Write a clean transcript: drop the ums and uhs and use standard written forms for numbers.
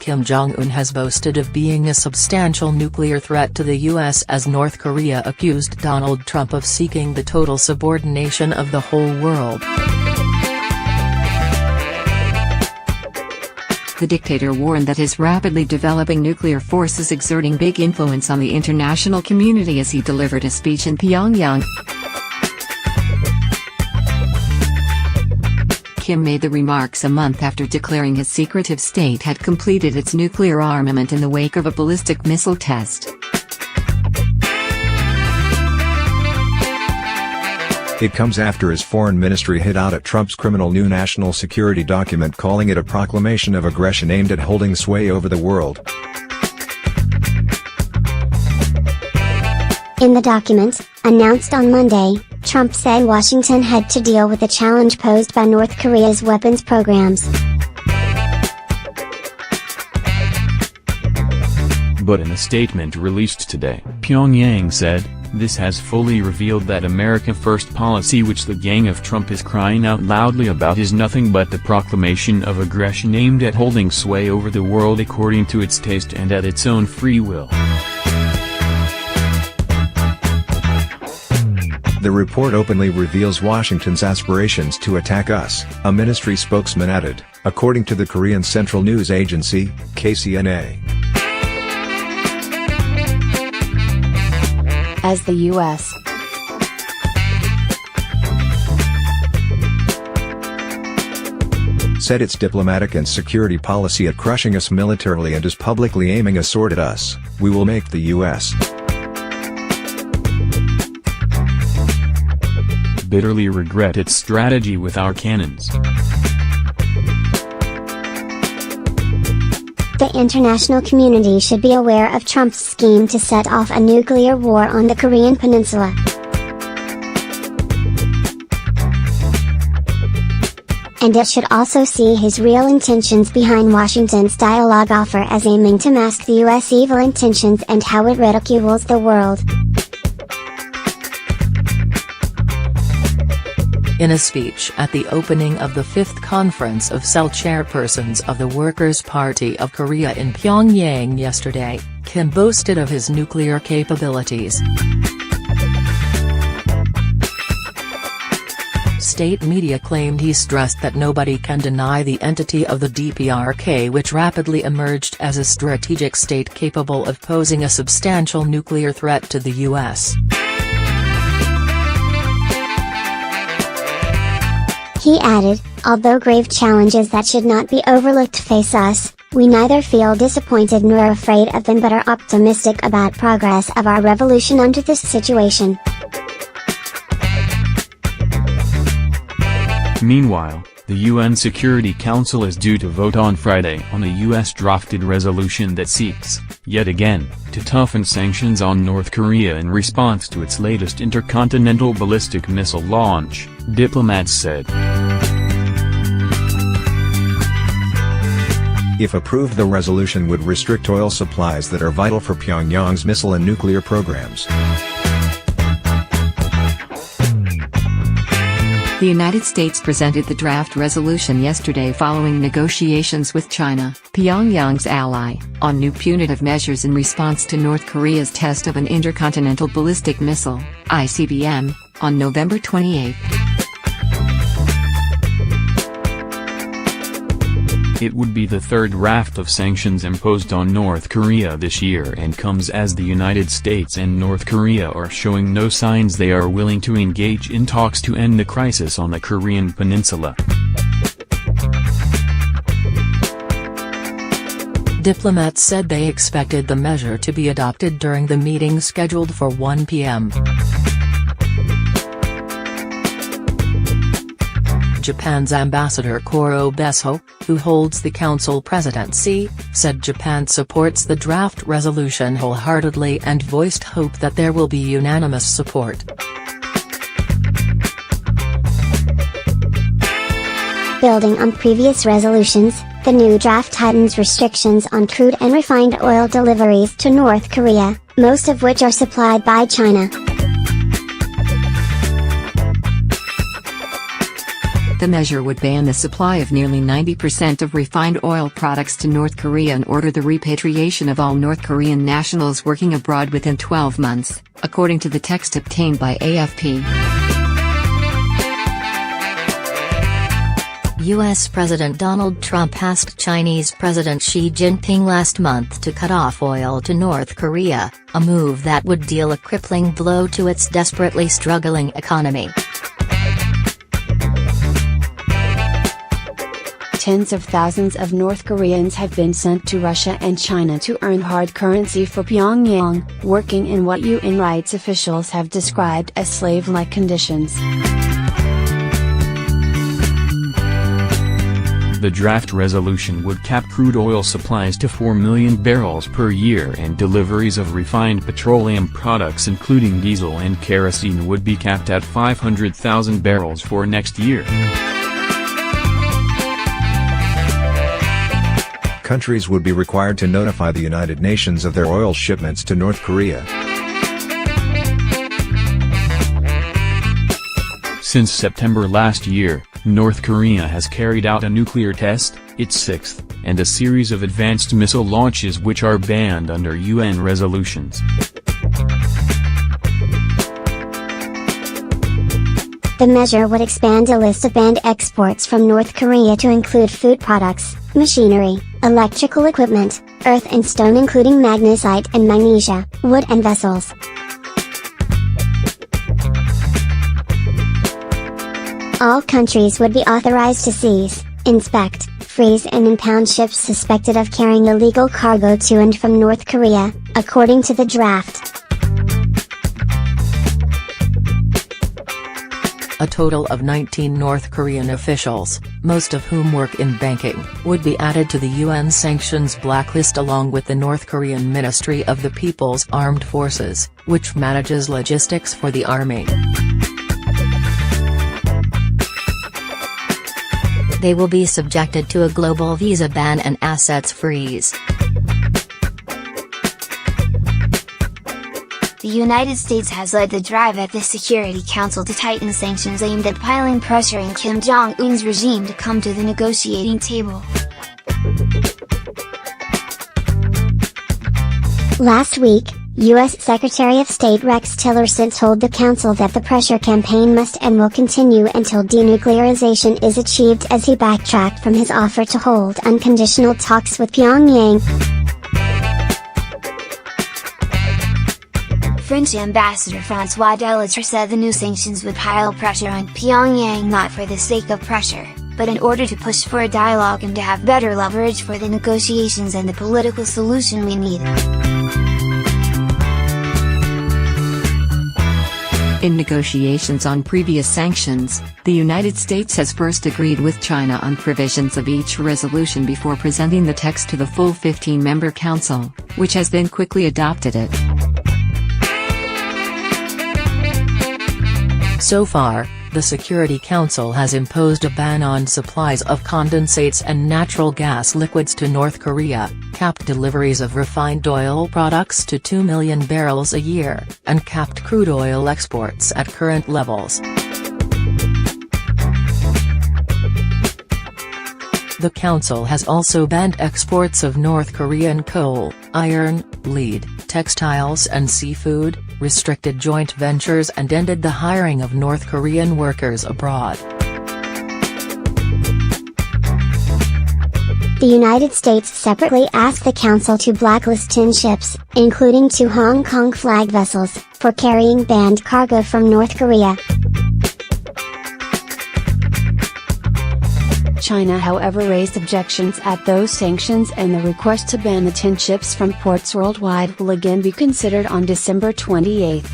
Kim Jong-un has boasted of being a substantial nuclear threat to the U.S. as North Korea accused Donald Trump of seeking the total subordination of the whole world. The dictator warned that his rapidly developing nuclear force is exerting big influence on the international community as he delivered a speech in Pyongyang. Kim made the remarks a month after declaring his secretive state had completed its nuclear armament in the wake of a ballistic missile test. It comes after his foreign ministry hit out at Trump's criminal new national security document, calling it a proclamation of aggression aimed at holding sway over the world. In the document, announced on Monday, Trump said Washington had to deal with the challenge posed by North Korea's weapons programs. But in a statement released today, Pyongyang said, "This has fully revealed that America First policy which the gang of Trump is crying out loudly about is nothing but the proclamation of aggression aimed at holding sway over the world according to its taste and at its own free will." The report openly reveals Washington's aspirations to attack us, a ministry spokesman added, according to the Korean Central News Agency, KCNA. As the U.S. set its diplomatic and security policy at crushing us militarily and is publicly aiming a sword at us, we will make the U.S. bitterly regret its strategy with our cannons. The international community should be aware of Trump's scheme to set off a nuclear war on the Korean peninsula. And it should also see his real intentions behind Washington's dialogue offer as aiming to mask the U.S. evil intentions and how it ridicules the world. In a speech at the opening of the 5th Conference of Cell Chairpersons of the Workers' Party of Korea in Pyongyang yesterday, Kim boasted of his nuclear capabilities. State media claimed he stressed that nobody can deny the entity of the DPRK, which rapidly emerged as a strategic state capable of posing a substantial nuclear threat to the U.S. He added, although grave challenges that should not be overlooked face us, we neither feel disappointed nor afraid of them but are optimistic about progress of our revolution under this situation. Meanwhile, the UN Security Council is due to vote on Friday on a US-drafted resolution that seeks, yet again, to toughen sanctions on North Korea in response to its latest intercontinental ballistic missile launch, diplomats said. If approved, the resolution would restrict oil supplies that are vital for Pyongyang's missile and nuclear programs. The United States presented the draft resolution yesterday following negotiations with China, Pyongyang's ally, on new punitive measures in response to North Korea's test of an intercontinental ballistic missile, ICBM, on November 28. It would be the third raft of sanctions imposed on North Korea this year and comes as the United States and North Korea are showing no signs they are willing to engage in talks to end the crisis on the Korean peninsula. Diplomats said they expected the measure to be adopted during the meeting scheduled for 1 p.m. Japan's ambassador Koro Besso, who holds the council presidency, said Japan supports the draft resolution wholeheartedly and voiced hope that there will be unanimous support. Building on previous resolutions, the new draft tightens restrictions on crude and refined oil deliveries to North Korea, most of which are supplied by China. The measure would ban the supply of nearly 90% of refined oil products to North Korea and order the repatriation of all North Korean nationals working abroad within 12 months, according to the text obtained by AFP. U.S. President Donald Trump asked Chinese President Xi Jinping last month to cut off oil to North Korea, a move that would deal a crippling blow to its desperately struggling economy. Tens of thousands of North Koreans have been sent to Russia and China to earn hard currency for Pyongyang, working in what UN rights officials have described as slave-like conditions. The draft resolution would cap crude oil supplies to 4 million barrels per year, and deliveries of refined petroleum products including diesel and kerosene would be capped at 500,000 barrels for next year. Countries would be required to notify the United Nations of their oil shipments to North Korea. Since September last year, North Korea has carried out a nuclear test, its sixth, and a series of advanced missile launches which are banned under UN resolutions. The measure would expand a list of banned exports from North Korea to include food products, machinery, electrical equipment, earth and stone including magnesite and magnesia, wood and vessels. All countries would be authorized to seize, inspect, freeze and impound ships suspected of carrying illegal cargo to and from North Korea, according to the draft. A total of 19 North Korean officials, most of whom work in banking, would be added to the UN sanctions blacklist along with the North Korean Ministry of the People's Armed Forces, which manages logistics for the army. They will be subjected to a global visa ban and assets freeze. The United States has led the drive at the Security Council to tighten sanctions aimed at piling pressure on Kim Jong-un's regime to come to the negotiating table. Last week, U.S. Secretary of State Rex Tillerson told the Council that the pressure campaign must and will continue until denuclearization is achieved as he backtracked from his offer to hold unconditional talks with Pyongyang. French Ambassador François Delattre said the new sanctions would pile pressure on Pyongyang not for the sake of pressure, but in order to push for a dialogue and to have better leverage for the negotiations and the political solution we need. In negotiations on previous sanctions, the United States has first agreed with China on provisions of each resolution before presenting the text to the full 15-member Council, which has then quickly adopted it. So far, the Security Council has imposed a ban on supplies of condensates and natural gas liquids to North Korea, capped deliveries of refined oil products to 2 million barrels a year, and capped crude oil exports at current levels. The Council has also banned exports of North Korean coal, iron, lead, textiles and seafood, restricted joint ventures and ended the hiring of North Korean workers abroad. The United States separately asked the Council to blacklist 10 ships, including 2 Hong Kong flag vessels, for carrying banned cargo from North Korea. China however raised objections at those sanctions, and the request to ban the 10 ships from ports worldwide will again be considered on December 28.